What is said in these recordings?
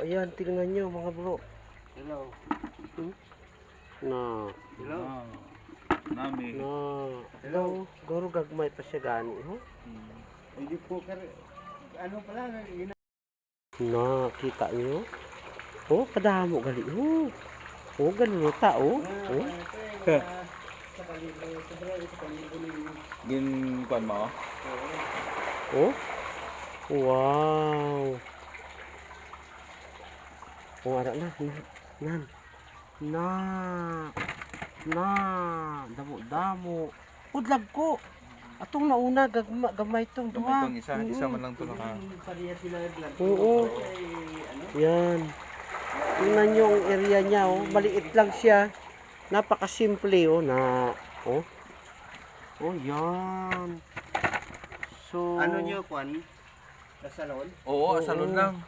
ayan, tingnan nyo mga bro. Hello. Na. Hello. Nami. Na. Hello. Goro gagmay pa siya gani, ho? Hindi po ano pala, Na, kita nyo? Oh, kadamo gali, ho. Oh, ganun na tao. Oh. sa kalibo, sa kalibo ninyo. Gin kuan mo? Oh. Wow. Oh, ara na. Nan. Na. Damo. Udlag ko. Atong nauna gamay tong duha. Itong isa man lang to naka. Pariya sila vlog. Oo. Ano? Yan. Tingnan nyo ang area niya, oh. Maliit lang siya. Napakasimple, oh, na, oh. Oh, yan. So, Ano nyo, Kwan? Sa salon? Oo, salon lang.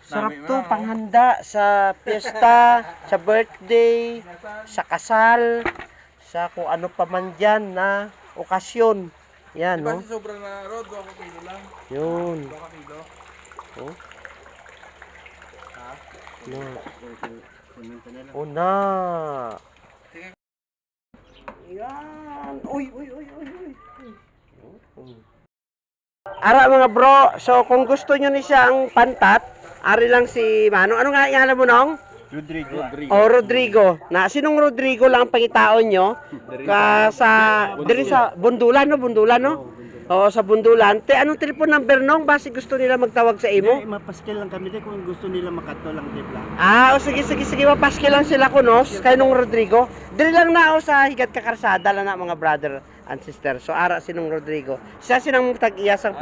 sarap Nami to, man, oh. panghanda sa piyesta, sa birthday, sa kasal, sa kung ano pa man dyan na okasyon. Yan, no? Kasi sobrang na road, 2 kilo lang. Yun. 2 kilo. Oh, Ha? na. Komento na lang. Oh, na. Sige. Yan. Uy. Ara mga bro, so kung gusto nyo ni siyang pantat, ari lang si Mano. Ano nga yung alam mo nong? Rodrigo. O Rodrigo. Na sinong Rodrigo lang ang pangitaon nyo? Diri sa Bundulan, no? Oo, sa Bundulan. Te, anong telephone number nong? Basi gusto nila magtawag sa imo? Mapaskil lang kami din kung gusto nila makato lang dipla. Ah, o sige, mapaski lang sila kunos, kay nung Rodrigo. Dili lang na ako sa higat kakarsada lang na mga brother and sister. So ara sinong Rodrigo. Siya sinang tag-iyasang